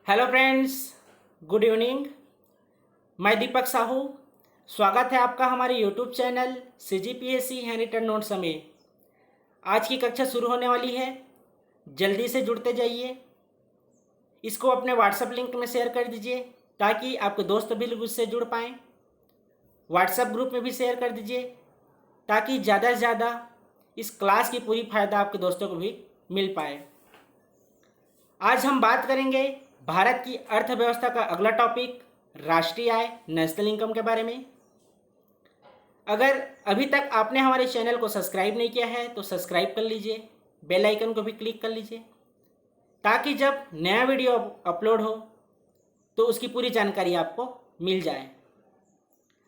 Hello friends, good evening. मैं दीपक साहू। स्वागत है आपका हमारे YouTube channel CGPSC handwritten notes में। आज की कक्षा शुरू होने वाली है, जल्दी से जुड़ते जाइए। इसको अपने व्हाट्सएप लिंक में शेयर कर दीजिए ताकि आपके दोस्त भी लोग उससे जुड़ पाएँ। व्हाट्सएप ग्रुप में भी शेयर कर दीजिए ताकि ज़्यादा से ज़्यादा इस क्लास की पूरी फ़ायदा आपके दोस्तों को भी मिल पाए। आज हम बात करेंगे भारत की अर्थव्यवस्था का अगला टॉपिक राष्ट्रीय आय, नेशनल इनकम के बारे में। अगर अभी तक आपने हमारे चैनल को सब्सक्राइब नहीं किया है तो सब्सक्राइब कर लीजिए, बेल आइकन को भी क्लिक कर लीजिए ताकि जब नया वीडियो अपलोड हो तो उसकी पूरी जानकारी आपको मिल जाए।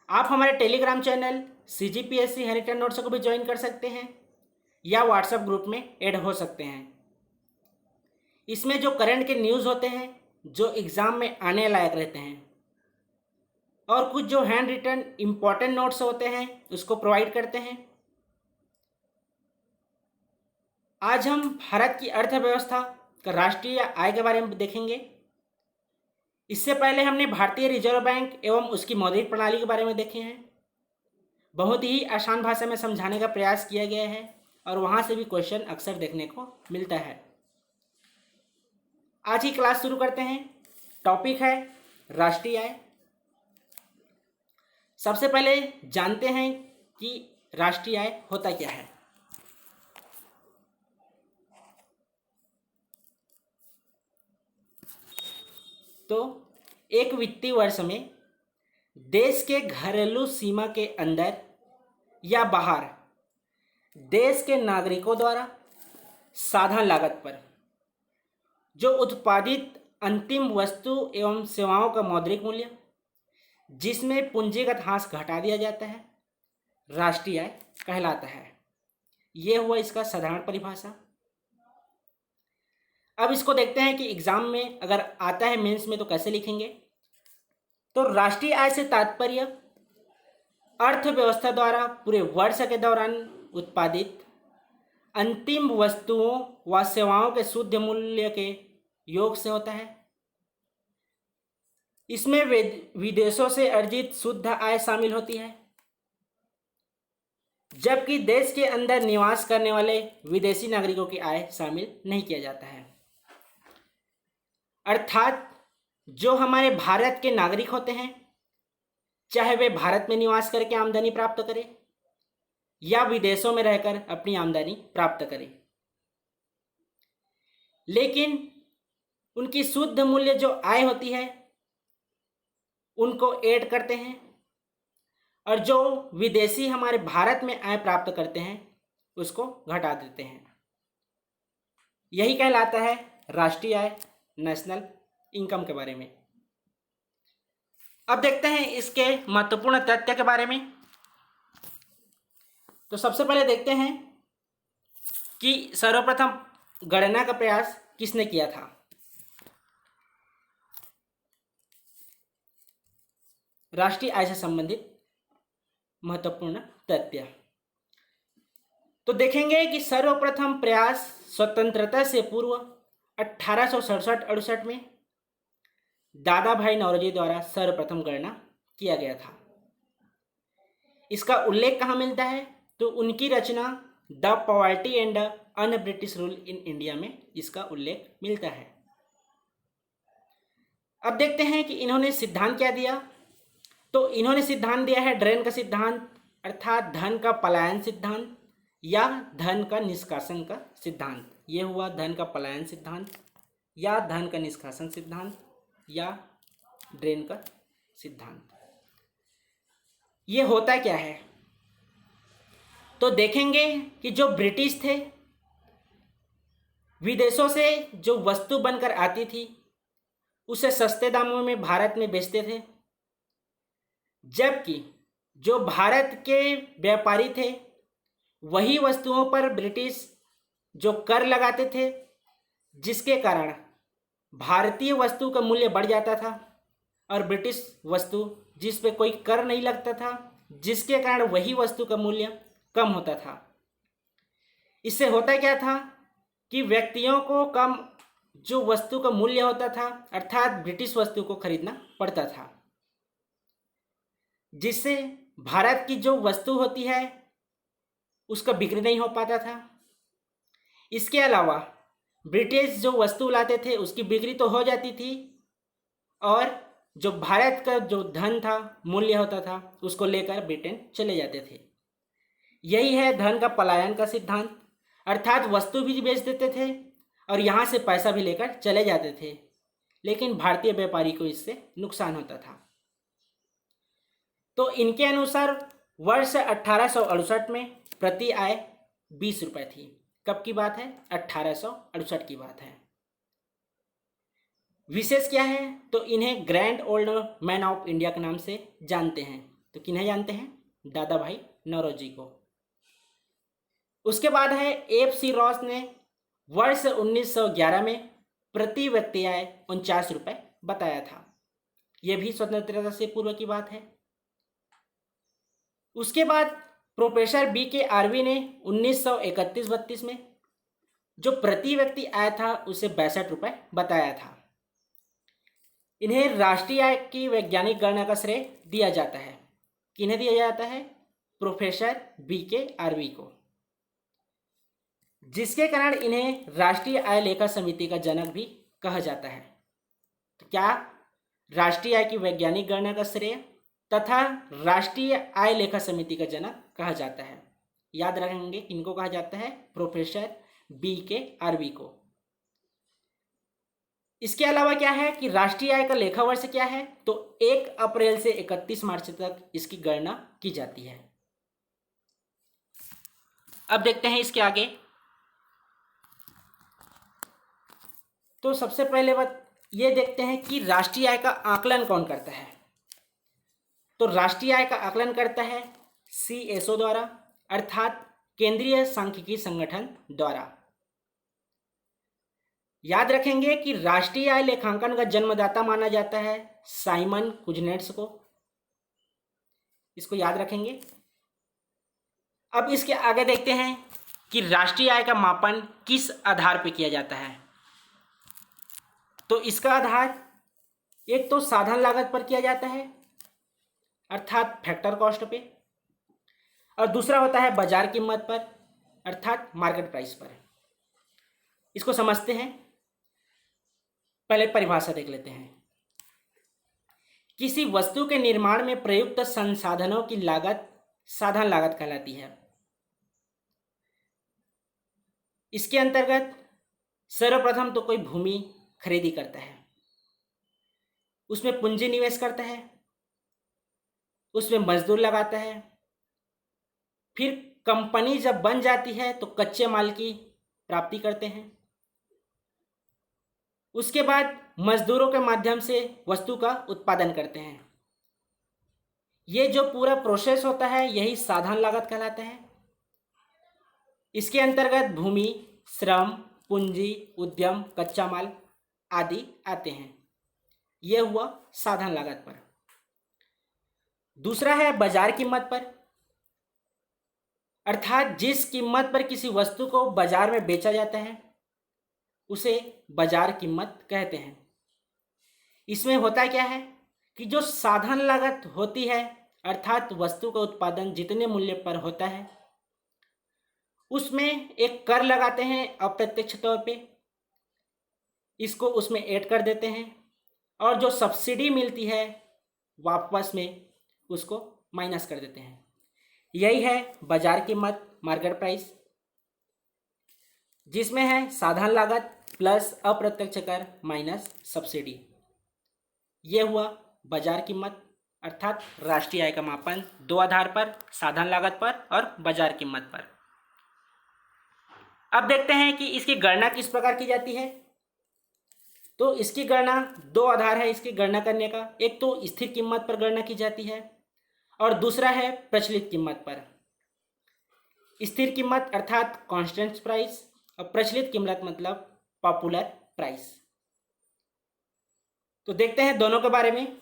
आप हमारे Telegram channel CGPSC handwritten notes को भी ज्वाइन कर सकते हैं या व्हाट्सएप ग्रुप में ऐड हो सकते हैं। इसमें जो करंट के न्यूज़ होते हैं, जो एग्ज़ाम में आने लायक रहते हैं, और कुछ जो हैंड रिटन इम्पॉर्टेंट नोट्स होते हैं उसको प्रोवाइड करते हैं। आज हम भारत की अर्थव्यवस्था का राष्ट्रीय आय के बारे में देखेंगे। इससे पहले हमने भारतीय रिजर्व बैंक एवं उसकी मौद्रिक प्रणाली के बारे में देखे हैं। बहुत ही आसान भाषा में समझाने का प्रयास किया गया है और वहाँ से भी क्वेश्चन अक्सर देखने को मिलता है। आज की क्लास शुरू करते हैं। टॉपिक है राष्ट्रीय आय। सबसे पहले जानते हैं कि राष्ट्रीय आय होता क्या है। तो एक वित्तीय वर्ष में देश के घरेलू सीमा के अंदर या बाहर देश के नागरिकों द्वारा साधारण लागत पर जो उत्पादित अंतिम वस्तु एवं सेवाओं का मौद्रिक मूल्य, जिसमें पूंजीगत ह्रास घटा दिया जाता है, राष्ट्रीय आय कहलाता है। ये हुआ इसका साधारण परिभाषा। अब इसको देखते हैं कि एग्जाम में अगर आता है मेंस में तो कैसे लिखेंगे। तो राष्ट्रीय आय से तात्पर्य अर्थव्यवस्था द्वारा पूरे वर्ष के दौरान उत्पादित अंतिम वस्तुओं व सेवाओं के शुद्ध मूल्य के योग से होता है। इसमें विदेशों से अर्जित शुद्ध आय शामिल होती है, जबकि देश के अंदर निवास करने वाले विदेशी नागरिकों की आय शामिल नहीं किया जाता है। अर्थात जो हमारे भारत के नागरिक होते हैं, चाहे वे भारत में निवास करके आमदनी प्राप्त करें या विदेशों में रहकर अपनी आमदनी प्राप्त करें, लेकिन उनकी शुद्ध मूल्य जो आय होती है उनको ऐड करते हैं, और जो विदेशी हमारे भारत में आय प्राप्त करते हैं उसको घटा देते हैं। यही कहलाता है राष्ट्रीय आय, नेशनल इनकम के बारे में। अब देखते हैं इसके महत्वपूर्ण तथ्य के बारे में। तो सबसे पहले देखते हैं कि सर्वप्रथम गणना का प्रयास किसने किया था। राष्ट्रीय आय से संबंधित महत्वपूर्ण तथ्य तो देखेंगे कि सर्वप्रथम प्रयास स्वतंत्रता से पूर्व 1867-68 में दादा भाई नौरोजी द्वारा सर्वप्रथम गणना किया गया था। इसका उल्लेख कहाँ मिलता है? तो उनकी रचना the poverty and un British rule in India में इसका उल्लेख मिलता है। अब देखते हैं कि इन्होंने सिद्धांत क्या दिया। तो इन्होंने सिद्धांत दिया है ड्रेन का सिद्धांत, अर्थात धन का पलायन सिद्धांत या धन का निष्कासन का सिद्धांत। ये हुआ धन का पलायन सिद्धांत या धन का निष्कासन सिद्धांत या ड्रेन का सिद्धांत। ये होता क्या है? तो देखेंगे कि जो ब्रिटिश थे, विदेशों से जो वस्तु बनकर आती थी उसे सस्ते दामों में भारत में बेचते थे, जबकि जो भारत के व्यापारी थे वही वस्तुओं पर ब्रिटिश जो कर लगाते थे, जिसके कारण भारतीय वस्तु का मूल्य बढ़ जाता था और ब्रिटिश वस्तु जिस पे कोई कर नहीं लगता था, जिसके कारण वही वस्तु का मूल्य कम होता था। इससे होता क्या था कि व्यक्तियों को कम जो वस्तु का मूल्य होता था, अर्थात ब्रिटिश वस्तु को खरीदना पड़ता था, जिससे भारत की जो वस्तु होती है उसका बिक्री नहीं हो पाता था। इसके अलावा ब्रिटिश जो वस्तु लाते थे उसकी बिक्री तो हो जाती थी, और जो भारत का जो धन था, मूल्य होता था, उसको लेकर ब्रिटेन चले जाते थे। यही है धन का पलायन का सिद्धांत, अर्थात वस्तु भी बेच देते थे और यहाँ से पैसा भी लेकर चले जाते थे, लेकिन भारतीय व्यापारी को इससे नुकसान होता था। तो इनके अनुसार वर्ष 1868 में प्रति आय 20 रुपये थी। कब की बात है? 1868 की बात है। विशेष क्या है? तो इन्हें grand old man of India के नाम से जानते हैं। तो किन्हें जानते हैं? दादा भाई नौरोजी को। उसके बाद है F.C. रॉस ने वर्ष 1911 में प्रति व्यक्ति आय 49 रुपये बताया था। यह भी स्वतंत्रता से पूर्व की बात है। उसके बाद प्रोफेसर B.K. आर्वी ने 1931-32 में जो प्रति व्यक्ति आय था उसे 62 रुपये बताया था। इन्हें राष्ट्रीय आय की वैज्ञानिक गणना का श्रेय दिया जाता है। किन्हें दिया जाता है? Professor B.K. आर्वी को, जिसके कारण इन्हें राष्ट्रीय आय लेखा समिति का जनक भी कहा जाता है। तो क्या राष्ट्रीय आय की वैज्ञानिक गणना का श्रेय तथा राष्ट्रीय आय लेखा समिति का जनक कहा जाता है। याद रखेंगे इनको कहा जाता है प्रोफेसर B.K. आर्वी को। इसके अलावा क्या है कि राष्ट्रीय आय का लेखा वर्ष क्या है? तो 1 अप्रैल से 31 मार्च तक इसकी गणना की जाती है। अब देखते हैं इसके आगे। तो सबसे पहले बात ये देखते हैं कि राष्ट्रीय आय का आकलन कौन करता है। तो राष्ट्रीय आय का आकलन करता है CSO द्वारा, अर्थात केंद्रीय सांख्यिकी संगठन द्वारा। याद रखेंगे कि राष्ट्रीय आय लेखांकन का जन्मदाता माना जाता है साइमन कुजनेट्स को। इसको याद रखेंगे। अब इसके आगे देखते हैं कि राष्ट्रीय आय का मापन किस आधार पर किया जाता है। तो इसका आधार एक तो साधन लागत पर किया जाता है, अर्थात फैक्टर कॉस्ट पे, और दूसरा होता है बाजार कीमत पर, अर्थात मार्केट प्राइस पर। इसको समझते हैं। पहले परिभाषा देख लेते हैं। किसी वस्तु के निर्माण में प्रयुक्त संसाधनों की लागत साधन लागत कहलाती है। इसके अंतर्गत सर्वप्रथम तो कोई भूमि खरीदी करता है, उसमें पूंजी निवेश करता है, उसमें मजदूर लगाता है, फिर कंपनी जब बन जाती है तो कच्चे माल की प्राप्ति करते हैं, उसके बाद मजदूरों के माध्यम से वस्तु का उत्पादन करते हैं। ये जो पूरा प्रोसेस होता है यही साधन लागत कहलाता है। इसके अंतर्गत भूमि, श्रम, पूंजी, उद्यम, कच्चा माल आदि आते हैं। यह हुआ साधन लागत पर। दूसरा है बाजार कीमत पर, अर्थात जिस कीमत पर किसी वस्तु को बाजार में बेचा जाता है उसे बाजार कीमत कहते हैं। इसमें होता क्या है कि जो साधन लागत होती है, अर्थात वस्तु का उत्पादन जितने मूल्य पर होता है उसमें एक कर लगाते हैं अप्रत्यक्ष तौर पे, इसको उसमें ऐड कर देते हैं, और जो सब्सिडी मिलती है वापस में उसको माइनस कर देते हैं। यही है बाजार कीमत, मार्केट प्राइस, जिसमें है साधन लागत प्लस अप्रत्यक्ष कर माइनस सब्सिडी। ये हुआ बाजार कीमत, अर्थात राष्ट्रीय आय का मापन दो आधार पर, साधन लागत पर और बाजार कीमत पर। अब देखते हैं कि इसकी गणना किस प्रकार की जाती है। तो इसकी गणना दो आधार है इसकी गणना करने का। एक तो स्थिर कीमत पर गणना की जाती है और दूसरा है प्रचलित कीमत पर। स्थिर कीमत अर्थात कांस्टेंट प्राइस और प्रचलित कीमत मतलब पॉपुलर प्राइस। तो देखते हैं दोनों के बारे में।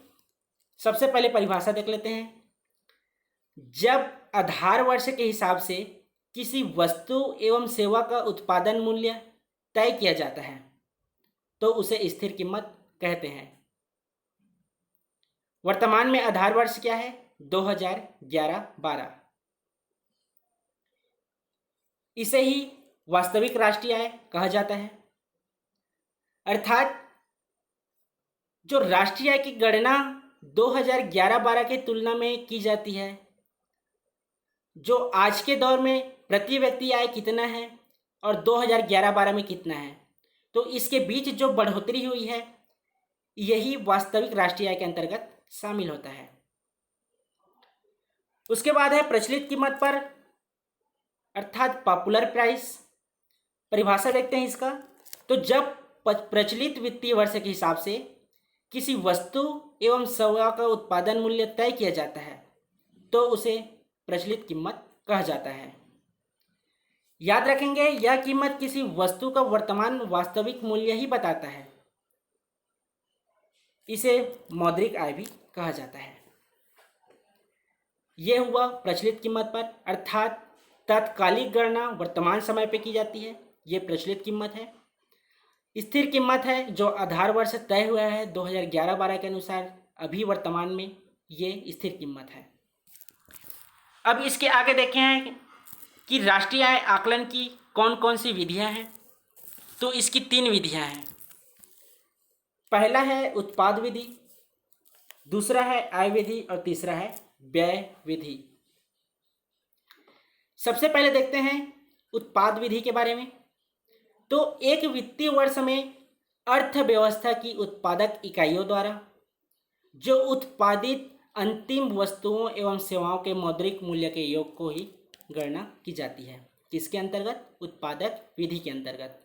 सबसे पहले परिभाषा देख लेते हैं। जब आधार वर्ष के हिसाब से किसी वस्तु एवं सेवा का उत्पादन मूल्य तय किया जाता है तो उसे स्थिर कीमत कहते हैं। वर्तमान में आधार वर्ष क्या है? 2011-12। इसे ही वास्तविक राष्ट्रीय आय कहा जाता है। अर्थात जो राष्ट्रीय आय की गणना 2011-12 की तुलना में की जाती है, जो आज के दौर में प्रति व्यक्ति आय कितना है और 2011-12 में कितना है, तो इसके बीच जो बढ़ोतरी हुई है यही वास्तविक राष्ट्रीय आय के अंतर्गत शामिल होता है। उसके बाद है प्रचलित कीमत पर, अर्थात पॉपुलर प्राइस। परिभाषा देखते हैं इसका। तो जब प्रचलित वित्तीय वर्ष के हिसाब से किसी वस्तु एवं सेवा का उत्पादन मूल्य तय किया जाता है तो उसे प्रचलित कीमत कहा जाता है। याद रखेंगे, यह कीमत किसी वस्तु का वर्तमान वास्तविक मूल्य ही बताता है। इसे मौद्रिक आय भी कहा जाता है। यह हुआ प्रचलित कीमत पर, अर्थात तात्कालिक गणना वर्तमान समय पे की जाती है, ये प्रचलित कीमत है। स्थिर कीमत है जो आधार वर्ष तय हुआ है 2011-12 के अनुसार, अभी वर्तमान में ये स्थिर कीमत है। अब इसके आगे देखें हैं कि राष्ट्रीय आय आकलन की कौन कौन सी विधियां हैं। तो इसकी 3 विधियां हैं। पहला है उत्पाद विधि, दूसरा है आय विधि और तीसरा है व्यय विधि। सबसे पहले देखते हैं उत्पाद विधि के बारे में। तो एक वित्तीय वर्ष में अर्थव्यवस्था की उत्पादक इकाइयों द्वारा जो उत्पादित अंतिम वस्तुओं एवं सेवाओं के मौद्रिक मूल्य के योग को ही गणना की जाती है। किसके अंतर्गत? उत्पादक विधि के अंतर्गत।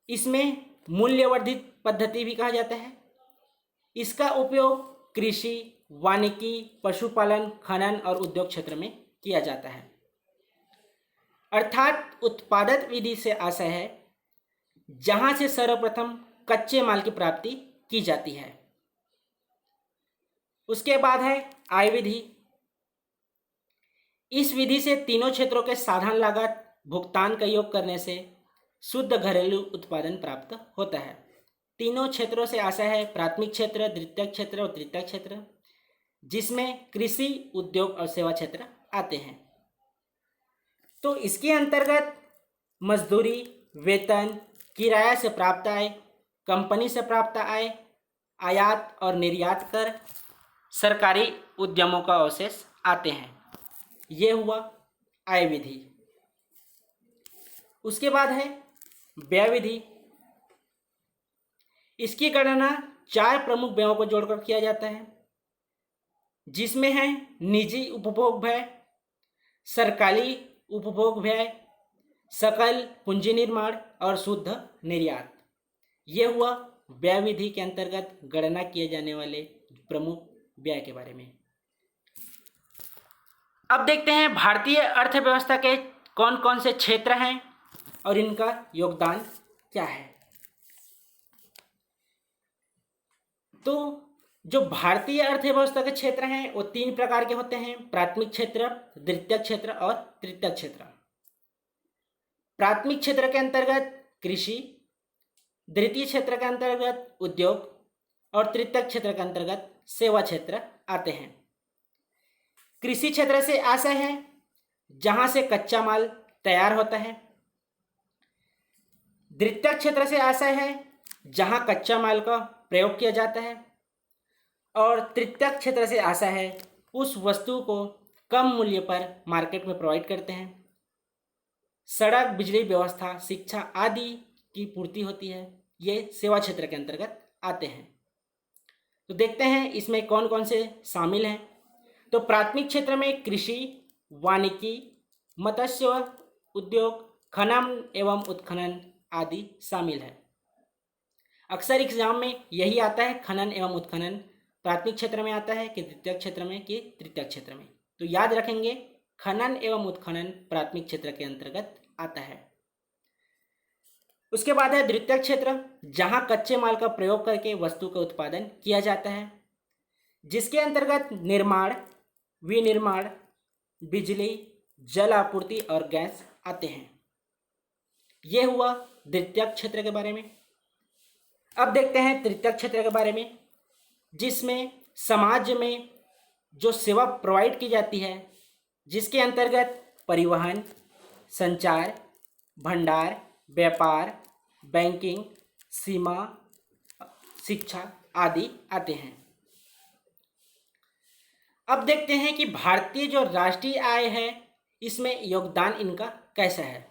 इसमें मूल्यवर्धित पद्धति भी कहा जाता है। इसका उपयोग कृषि, वानिकी, पशुपालन, खनन और उद्योग क्षेत्र में किया जाता है। अर्थात उत्पादक विधि से आशय है जहां से सर्वप्रथम कच्चे माल की प्राप्ति की जाती है। उसके बाद है आय विधि। इस विधि से तीनों क्षेत्रों के साधन लागत भुगतान का योग करने से शुद्ध घरेलू उत्पादन प्राप्त होता है। तीनों क्षेत्रों से आशय है प्राथमिक क्षेत्र, द्वितीयक क्षेत्र और तृतीयक क्षेत्र, जिसमें कृषि, उद्योग और सेवा क्षेत्र आते हैं। तो इसके अंतर्गत मजदूरी, वेतन, किराया से प्राप्त आय, कंपनी से प्राप्त आय, आयात और निर्यात कर, सरकारी उद्यमों का अवशेष आते हैं। ये हुआ आय विधि। उसके बाद है व्यय विधि। इसकी गणना 4 प्रमुख व्ययों को जोड़कर किया जाता है, जिसमें है निजी उपभोग व्यय, सरकारी उपभोग व्यय, सकल पूंजी निर्माण और शुद्ध निर्यात। ये हुआ व्यय विधि के अंतर्गत गणना किए जाने वाले प्रमुख व्यय के बारे में। अब देखते हैं भारतीय अर्थव्यवस्था के कौन कौन से क्षेत्र हैं और इनका योगदान क्या है। तो जो भारतीय अर्थव्यवस्था के क्षेत्र हैं वो 3 प्रकार के होते हैं: प्राथमिक क्षेत्र, द्वितीयक क्षेत्र और तृतीयक क्षेत्र। प्राथमिक क्षेत्र के अंतर्गत कृषि, द्वितीय क्षेत्र के अंतर्गत उद्योग और तृतीयक क्षेत्र के अंतर्गत सेवा क्षेत्र आते हैं। कृषि क्षेत्र से आशय है जहां से कच्चा माल तैयार होता है। द्वितीयक क्षेत्र से आशय है जहां कच्चा माल का प्रयोग किया जाता है। और तृतीयक क्षेत्र से आशय है उस वस्तु को कम मूल्य पर मार्केट में प्रोवाइड करते हैं। सड़क, बिजली व्यवस्था, शिक्षा आदि की पूर्ति होती है। ये सेवा क्षेत्र के अंतर्गत आते हैं। तो देखते हैं इसमें कौन कौन से शामिल हैं। तो प्राथमिक क्षेत्र में कृषि, वानिकी, मत्स्य उद्योग, खनन एवं उत्खनन आदि शामिल है। अक्सर एग्जाम में यही आता है, खनन एवं उत्खनन प्राथमिक क्षेत्र में आता है कि द्वितीयक क्षेत्र में कि तृतीयक क्षेत्र में। तो याद रखेंगे खनन एवं उत्खनन प्राथमिक क्षेत्र के अंतर्गत आता है। उसके बाद है द्वितीयक क्षेत्र, जहां कच्चे माल का प्रयोग करके वस्तु का उत्पादन किया जाता है, जिसके अंतर्गत निर्माण, विनिर्माण, बिजली, जल आपूर्ति और गैस आते हैं। यह हुआ द्वितीयक क्षेत्र के बारे में। अब देखते हैं तृतीयक क्षेत्र के बारे में, जिसमें समाज में जो सेवा प्रोवाइड की जाती है, जिसके अंतर्गत परिवहन, संचार, भंडार, व्यापार, बैंकिंग, सीमा, शिक्षा आदि आते हैं। अब देखते हैं कि भारतीय जो राष्ट्रीय आय है, इसमें योगदान इनका कैसा है।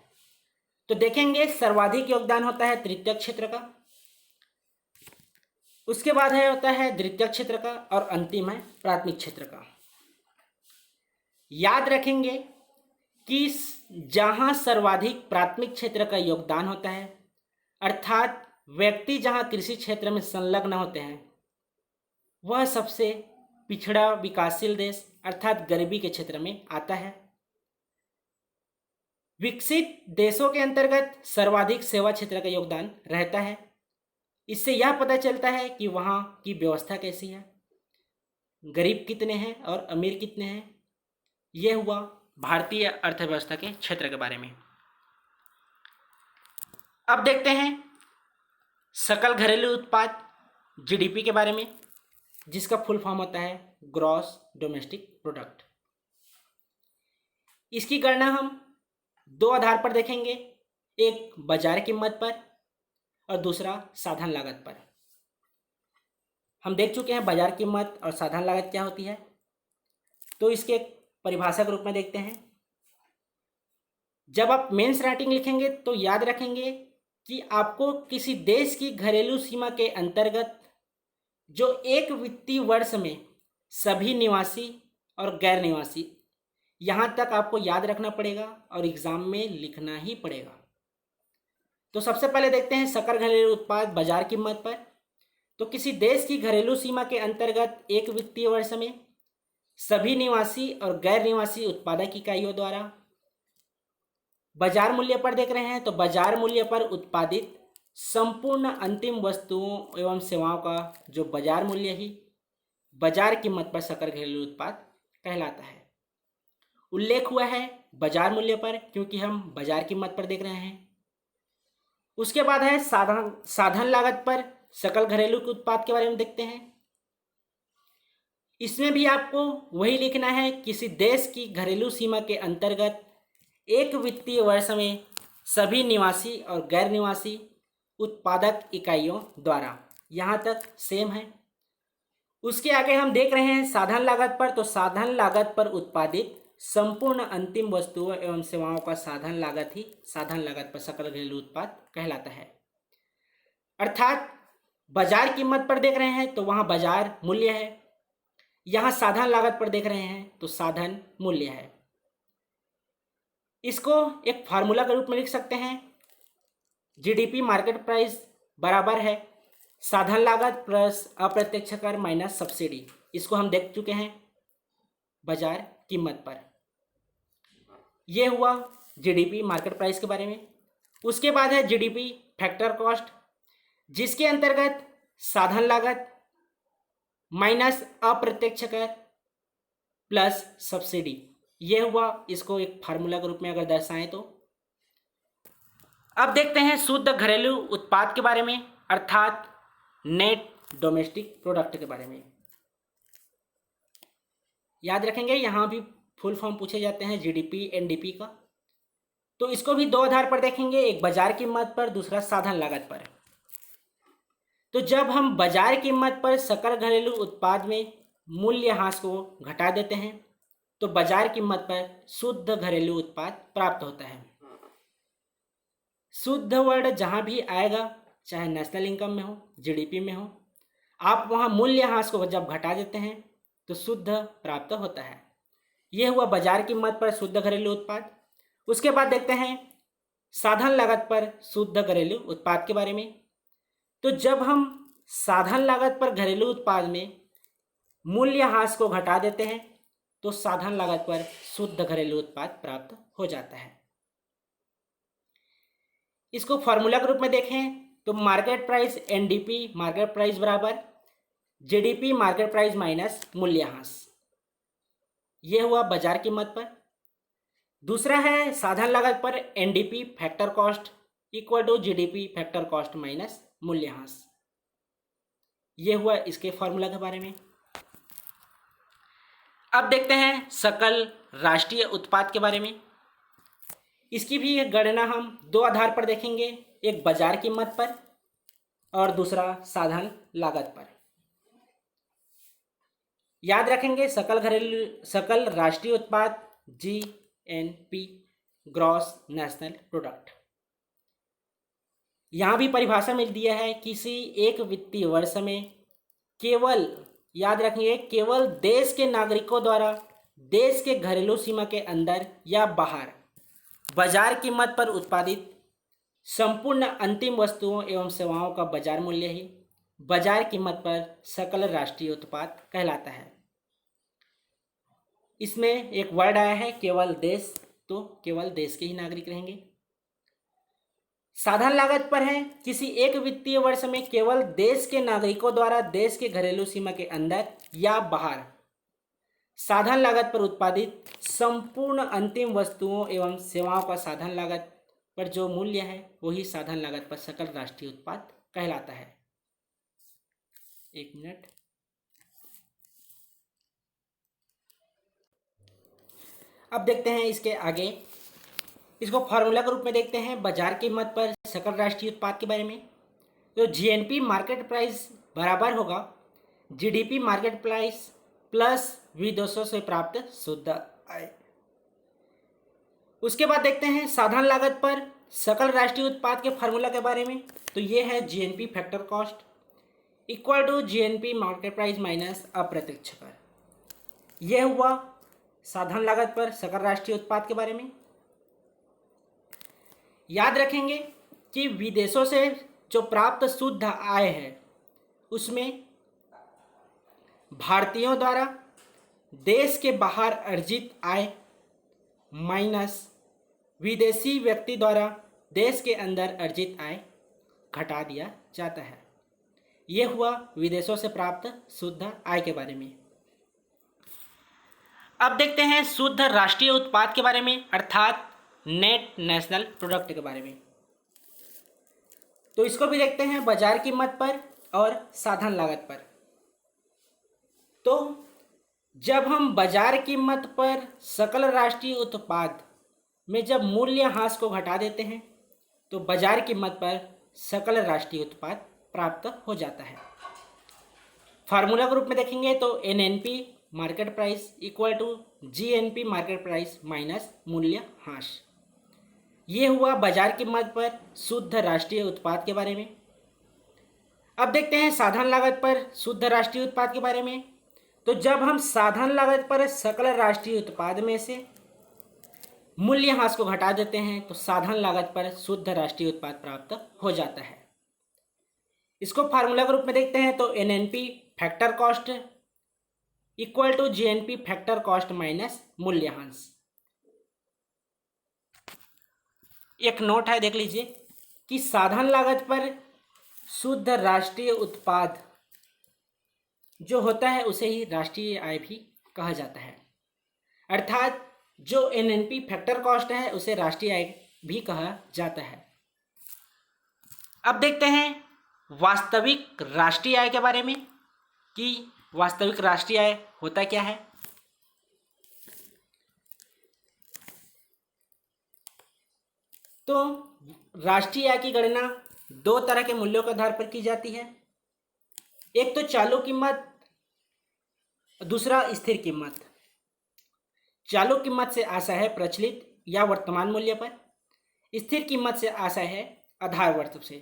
तो देखेंगे सर्वाधिक योगदान होता है तृतीयक क्षेत्र का, उसके बाद है होता है द्वितीयक क्षेत्र का, और अंतिम है प्राथमिक क्षेत्र का। याद रखेंगे कि जहां सर्वाधिक प्राथमिक क्षेत्र का योगदान होता है, अर्थात व्यक्ति जहां कृषि क्षेत्र में संलग्न होते हैं, वह सबसे पिछड़ा विकासशील देश अर्थात गरीबी के क्षेत्र में आता है। विकसित देशों के अंतर्गत सर्वाधिक सेवा क्षेत्र का योगदान रहता है। इससे यह पता चलता है कि वहाँ की व्यवस्था कैसी है, गरीब कितने हैं और अमीर कितने हैं। यह हुआ भारतीय अर्थव्यवस्था के क्षेत्र के बारे में। अब देखते हैं सकल घरेलू उत्पाद जीडीपी के बारे में, जिसका फुल फॉर्म होता है ग्रॉस डोमेस्टिक प्रोडक्ट। इसकी गणना हम दो आधार पर देखेंगे, एक बाजार कीमत पर और दूसरा साधन लागत पर। हम देख चुके हैं बाजार कीमत और साधन लागत क्या होती है, तो इसके परिभाषा के रूप में देखते हैं। जब आप मेंस राइटिंग लिखेंगे तो याद रखेंगे कि आपको किसी देश की घरेलू सीमा के अंतर्गत जो एक वित्तीय वर्ष में सभी निवासी और गैर निवासी, यहाँ तक आपको याद रखना पड़ेगा और एग्जाम में लिखना ही पड़ेगा। तो सबसे पहले देखते हैं सकल घरेलू उत्पाद बाजार कीमत पर। तो किसी देश की घरेलू सीमा के अंतर्गत एक वित्तीय वर्ष में सभी निवासी और गैर निवासी उत्पादक इकाइयों द्वारा बाजार मूल्य पर देख रहे हैं, तो बाजार मूल्य पर उत्पादित संपूर्ण अंतिम वस्तुओं एवं सेवाओं का जो बाजार मूल्य ही बाजार कीमत पर सकल घरेलू उत्पाद कहलाता है। उल्लेख हुआ है बाजार मूल्य पर क्योंकि हम बाजार कीमत पर देख रहे हैं। उसके बाद है साधन लागत पर सकल घरेलू उत्पाद के बारे में देखते हैं। इसमें भी आपको वही लिखना है, किसी देश की घरेलू सीमा के अंतर्गत एक वित्तीय वर्ष में सभी निवासी और गैर निवासी उत्पादक इकाइयों द्वारा, यहाँ तक सेम है। उसके आगे हम देख रहे हैं साधन लागत पर, तो साधन लागत पर उत्पादित संपूर्ण अंतिम वस्तुओं एवं सेवाओं का साधन लागत ही साधन लागत पर सकल घरेलू उत्पाद कहलाता है। अर्थात बाजार कीमत पर देख रहे हैं तो वहाँ बाजार मूल्य है, यहाँ साधन लागत पर देख रहे हैं तो साधन मूल्य है। इसको एक फार्मूला के रूप में लिख सकते हैं, जीडीपी मार्केट प्राइस बराबर है साधन लागत प्लस अप्रत्यक्ष कर माइनस सब्सिडी। इसको हम देख चुके हैं बाजार कीमत पर। यह हुआ जीडीपी मार्केट प्राइस के बारे में। उसके बाद है जीडीपी फैक्टर कॉस्ट, जिसके अंतर्गत साधन लागत माइनस अप्रत्यक्ष कर प्लस सब्सिडी। यह हुआ, इसको एक फार्मूला के रूप में अगर दर्शाएं तो। अब देखते हैं शुद्ध घरेलू उत्पाद के बारे में, अर्थात नेट डोमेस्टिक प्रोडक्ट के बारे में। याद रखेंगे यहाँ भी फुल फॉर्म पूछे जाते हैं जीडीपी एनडीपी का। तो इसको भी दो आधार पर देखेंगे, एक बाजार कीमत पर, दूसरा साधन लागत पर। तो जब हम बाजार कीमत पर सकल घरेलू उत्पाद में मूल्यह्रास को घटा देते हैं तो बाजार कीमत पर शुद्ध घरेलू उत्पाद प्राप्त होता है। शुद्ध वर्ड जहाँ भी आएगा, चाहे नेशनल इनकम में हो, जीडीपी में हो, आप वहाँ मूल्यह्रास को जब घटा देते हैं तो शुद्ध प्राप्त होता है। यह हुआ बाजार कीमत पर शुद्ध घरेलू उत्पाद। उसके बाद देखते हैं साधन लागत पर शुद्ध घरेलू उत्पाद के बारे में। तो जब हम साधन लागत पर घरेलू उत्पाद में मूल्यह्रास को घटा देते हैं तो साधन लागत पर शुद्ध घरेलू उत्पाद प्राप्त हो जाता है। इसको फॉर्मूला के रूप में देखें तो market price NDP market price बराबर जीडीपी मार्केट प्राइस माइनस मूल्यह्रास। यह हुआ बाजार कीमत पर। दूसरा है साधन लागत पर NDP factor cost equal to GDP factor cost minus मूल्यह्रास। ये हुआ इसके फॉर्मूला के बारे में। अब देखते हैं सकल राष्ट्रीय उत्पाद के बारे में। इसकी भी गणना हम दो आधार पर देखेंगे, एक बाजार कीमत पर और दूसरा साधन लागत पर। याद रखेंगे सकल राष्ट्रीय उत्पाद जीएनपी, ग्रॉस नेशनल प्रोडक्ट। यहाँ भी परिभाषा में दिया है किसी एक वित्तीय वर्ष में केवल, याद रखेंगे, केवल देश के नागरिकों द्वारा देश के घरेलू सीमा के अंदर या बाहर बाजार कीमत पर उत्पादित संपूर्ण अंतिम वस्तुओं एवं सेवाओं का बाजार मूल्य ही बाजार कीमत पर सकल राष्ट्रीय उत्पाद कहलाता है। इसमें एक वर्ड आया है केवल देश, तो केवल देश के ही नागरिक रहेंगे। साधन लागत पर है किसी एक वित्तीय वर्ष में केवल देश के नागरिकों द्वारा देश के घरेलू सीमा के अंदर या बाहर साधन लागत पर उत्पादित संपूर्ण अंतिम वस्तुओं एवं सेवाओं का साधन लागत पर जो मूल्य है वही साधन लागत पर सकल राष्ट्रीय उत्पाद कहलाता है। एक मिनट। अब देखते हैं इसके आगे, इसको फॉर्मूला के रूप में देखते हैं बाजार कीमत पर सकल राष्ट्रीय उत्पाद के बारे में। तो जीएनपी मार्केट प्राइस बराबर होगा जीडीपी मार्केट प्राइस प्लस विदेशों से प्राप्त शुद्ध आय। उसके बाद देखते हैं साधन लागत पर सकल राष्ट्रीय उत्पाद के फार्मूला के बारे में। तो ये है GNP factor cost equal to GNP market price minus अप्रत्यक्ष कर। यह हुआ साधन लागत पर सकल राष्ट्रीय उत्पाद के बारे में। याद रखेंगे कि विदेशों से जो प्राप्त शुद्ध आय है उसमें भारतीयों द्वारा देश के बाहर अर्जित आय माइनस विदेशी व्यक्ति द्वारा देश के अंदर अर्जित आय घटा दिया जाता है। यह हुआ विदेशों से प्राप्त शुद्ध आय के बारे में। अब देखते हैं शुद्ध राष्ट्रीय उत्पाद के बारे में, अर्थात नेट नेशनल प्रोडक्ट के बारे में। तो इसको भी देखते हैं बाजार कीमत पर और साधन लागत पर। तो जब हम बाजार कीमत पर सकल राष्ट्रीय उत्पाद में जब मूल्यह्रास को घटा देते हैं तो बाजार कीमत पर सकल राष्ट्रीय उत्पाद प्राप्त हो जाता है। फार्मूला के रूप में देखेंगे तो NNP market price equal to GNP market price minus मूल्यह्रास। ये हुआ बाजार कीमत पर शुद्ध राष्ट्रीय उत्पाद के बारे में। अब देखते हैं साधन लागत पर शुद्ध राष्ट्रीय उत्पाद के बारे में। तो जब हम साधन लागत पर सकल राष्ट्रीय उत्पाद में से मूल्यह्रास को घटा देते हैं तो साधन लागत पर शुद्ध राष्ट्रीय उत्पाद प्राप्त हो जाता है। इसको फार्मूला के रूप में देखते हैं तो NNP factor cost equal to GNP factor cost minus मूल्यह्रास। एक नोट है, देख लीजिए कि साधन लागत पर शुद्ध राष्ट्रीय उत्पाद जो होता है उसे ही राष्ट्रीय आय भी कहा जाता है, अर्थात जो एनएनपी फैक्टर कॉस्ट है उसे राष्ट्रीय आय भी कहा जाता है। अब देखते हैं वास्तविक राष्ट्रीय आय के बारे में कि वास्तविक राष्ट्रीय आय होता क्या है। तो राष्ट्रीय आय की गणना दो तरह के मूल्यों के आधार पर की जाती है, एक तो चालू कीमत, दूसरा स्थिर कीमत। चालू कीमत से आशय है प्रचलित या वर्तमान मूल्य पर, स्थिर कीमत से आशय है आधार वर्ष से।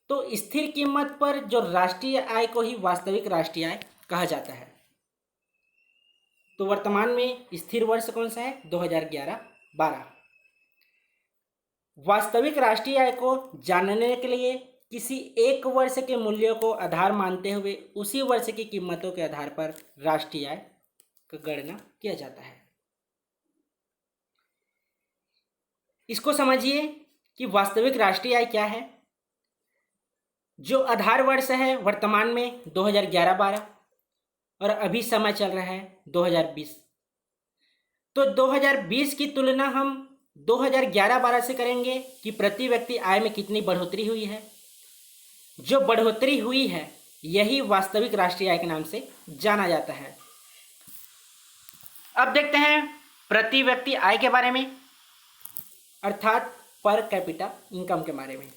तो स्थिर कीमत पर जो राष्ट्रीय आय को ही वास्तविक राष्ट्रीय आय कहा जाता है। तो वर्तमान में स्थिर वर्ष कौन सा है? 2011-12। वास्तविक राष्ट्रीय आय को जानने के लिए किसी एक वर्ष के मूल्यों को आधार मानते हुए उसी वर्ष की कीमतों के आधार पर राष्ट्रीय आय का गणना किया जाता है। इसको समझिए कि वास्तविक राष्ट्रीय आय क्या है। जो आधार वर्ष है वर्तमान में 2011-12 और अभी समय चल रहा है 2020। तो 2020 की तुलना हम 2011-12 से करेंगे कि प्रति व्यक्ति आय में कितनी बढ़ोतरी हुई है। जो बढ़ोतरी हुई है यही वास्तविक राष्ट्रीय आय के नाम से जाना जाता है। अब देखते हैं प्रति व्यक्ति आय के बारे में, अर्थात पर कैपिटा इनकम के बारे में।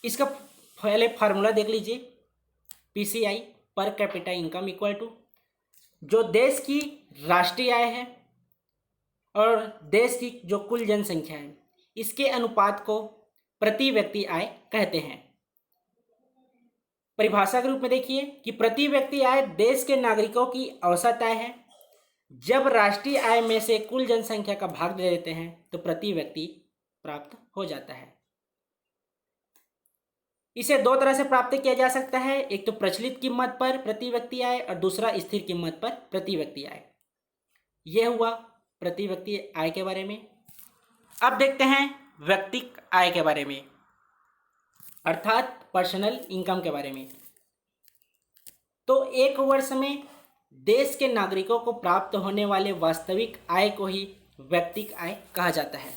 इसका पहले फार्मूला देख लीजिए। PCI per capita income equal to जो देश की राष्ट्रीय आय है और देश की जो कुल जनसंख्या है, इसके अनुपात को प्रति व्यक्ति आय कहते हैं। परिभाषा के रूप में देखिए कि प्रति व्यक्ति आय देश के नागरिकों की औसत आय है। जब राष्ट्रीय आय में से कुल जनसंख्या का भाग दे देते हैं तो प्रति व्यक्ति प्राप्त हो जाता है। इसे दो तरह से प्राप्त किया जा सकता है, एक तो प्रचलित कीमत पर प्रति व्यक्ति आय और दूसरा स्थिर कीमत पर प्रति व्यक्ति आय। यह हुआ प्रति व्यक्ति आय के बारे में। अब देखते हैं व्यक्तिगत आय के बारे में, अर्थात पर्सनल इनकम के बारे में। तो एक वर्ष में देश के नागरिकों को प्राप्त होने वाले वास्तविक आय को ही व्यक्तिगत आय कहा जाता है,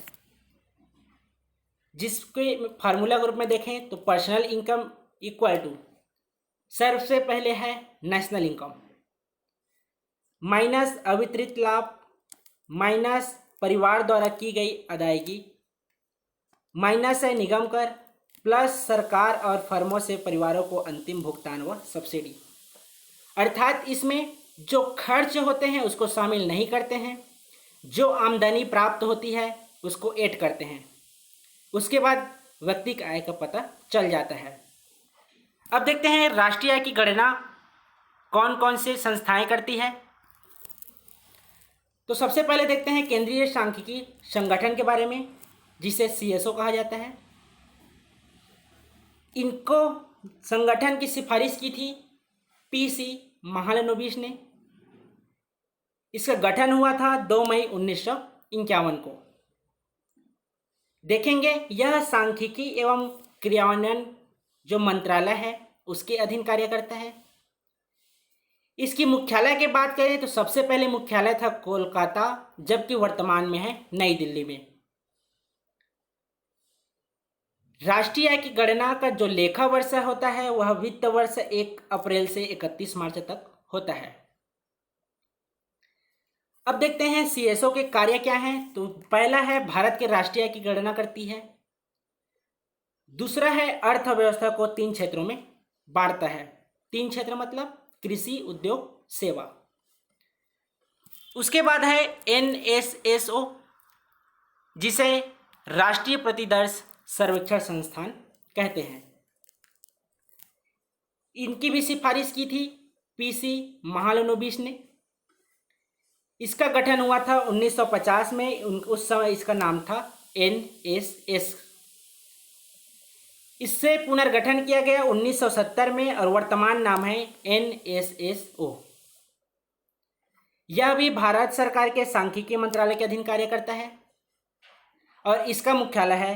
जिसके फार्मूला के रूप में देखें तो पर्सनल इनकम इक्वल टू सबसे पहले है नेशनल इनकम माइनस अवितरित लाभ माइनस परिवार द्वारा की गई अदायगी माइनस है निगम कर प्लस सरकार और फर्मों से परिवारों को अंतिम भुगतान व सब्सिडी। अर्थात इसमें जो खर्च होते हैं उसको शामिल नहीं करते हैं, जो आमदनी प्राप्त होती है उसको ऐड करते हैं। उसके बाद व्यक्तिगत आय का पता चल जाता है। अब देखते हैं राष्ट्रीय आय की गणना कौन कौन से संस्थाएं करती है। तो सबसे पहले देखते हैं केंद्रीय सांख्यिकी संगठन के बारे में, जिसे सीएसओ कहा जाता है। इनको संगठन की सिफारिश की थी पीसी महालनोबिस ने। इसका गठन हुआ था 2 मई 1951 को। देखेंगे यह सांख्यिकी एवं क्रियान्वयन जो मंत्रालय है उसके अधीन कार्य करता है। इसकी मुख्यालय की बात करें तो सबसे पहले मुख्यालय था कोलकाता, जबकि वर्तमान में है नई दिल्ली में। राष्ट्रीय आय की गणना का जो लेखा वर्ष होता है वह वित्त वर्ष 1 अप्रैल से 31 मार्च तक होता है। अब देखते हैं सीएसओ के कार्य क्या हैं। तो पहला है भारत के राष्ट्रीय आय की गणना करती है। दूसरा है अर्थव्यवस्था को 3 क्षेत्रों में बांटता है। 3 क्षेत्र मतलब कृषि, उद्योग, सेवा। उसके बाद है एनएसएसओ, जिसे राष्ट्रीय प्रतिदर्श सर्वेक्षण संस्थान कहते हैं। इनकी भी सिफारिश की थी पीसी महालनोबिस ने। इसका गठन हुआ था 1950 में। उस समय इसका नाम था एनएसएस। इससे पुनर्गठन किया गया 1970 में और वर्तमान नाम है एनएसएसओ। यह भी भारत सरकार के सांख्यिकी मंत्रालय के अधीन कार्य करता है और इसका मुख्यालय है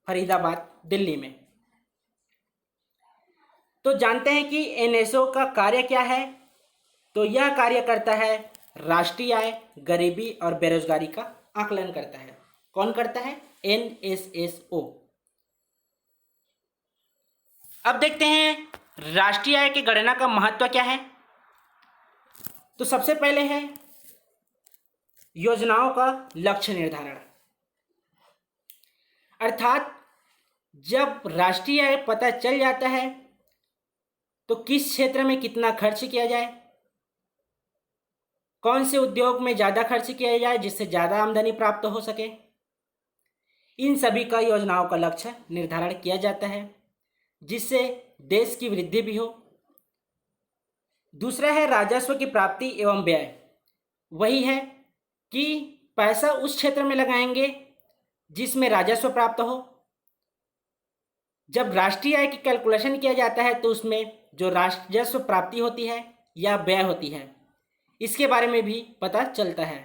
फरीदाबाद, दिल्ली में। तो जानते हैं कि एनएसओ का कार्य क्या है। तो यह कार्य करता है राष्ट्रीय आय, गरीबी और बेरोजगारी का आकलन करता है। कौन करता है? एनएसएसओ। अब देखते हैं राष्ट्रीय आय की गणना का महत्व क्या है। तो सबसे पहले है योजनाओं का लक्ष्य निर्धारण, अर्थात जब राष्ट्रीय आय पता चल जाता है तो किस क्षेत्र में कितना खर्च किया जाए, कौन से उद्योग में ज़्यादा खर्च किया जाए जिससे ज़्यादा आमदनी प्राप्त हो सके, इन सभी का योजनाओं का लक्ष्य निर्धारण किया जाता है जिससे देश की वृद्धि भी हो। दूसरा है राजस्व की प्राप्ति एवं व्यय। वही है कि पैसा उस क्षेत्र में लगाएंगे जिसमें राजस्व प्राप्त हो। जब राष्ट्रीय आय की कैलकुलेशन किया जाता है तो उसमें जो राजस्व प्राप्ति होती है या व्यय होती है, इसके बारे में भी पता चलता है।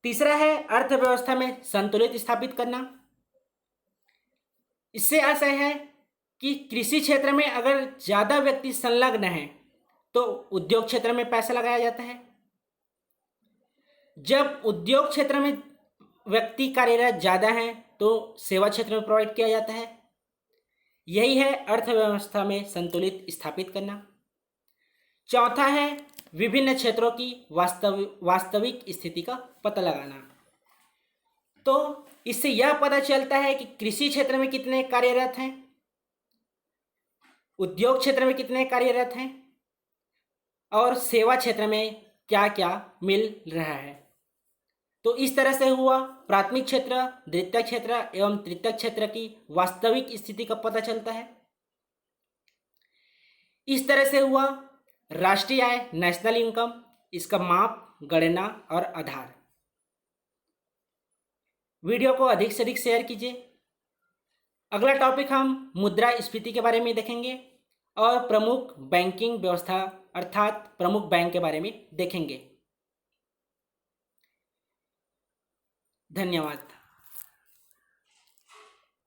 तीसरा है अर्थव्यवस्था में संतुलित स्थापित करना। इससे आशय है कि कृषि क्षेत्र में अगर ज़्यादा व्यक्ति संलग्न हैं तो उद्योग क्षेत्र में पैसा लगाया जाता है। जब उद्योग क्षेत्र में व्यक्ति कार्यरत ज़्यादा हैं तो सेवा क्षेत्र में प्रोवाइड किया जाता है। यही है अर्थव्यवस्था में संतुलित स्थापित करना। चौथा है विभिन्न क्षेत्रों की वास्तविक स्थिति का पता लगाना। तो इससे यह पता चलता है कि कृषि क्षेत्र में कितने कार्यरत हैं, उद्योग क्षेत्र में कितने कार्यरत हैं और सेवा क्षेत्र में क्या क्या मिल रहा है। तो इस तरह से हुआ प्राथमिक क्षेत्र, द्वितीयक क्षेत्र एवं तृतीयक क्षेत्र की वास्तविक स्थिति का पता चलता है। इस तरह से हुआ राष्ट्रीय आय, नेशनल इनकम, इसका माप, गणना और आधार। वीडियो को अधिक से अधिक शेयर कीजिए। अगला टॉपिक हम मुद्रास्फीति के बारे में देखेंगे और प्रमुख बैंकिंग व्यवस्था अर्थात प्रमुख बैंक के बारे में देखेंगे। धन्यवाद।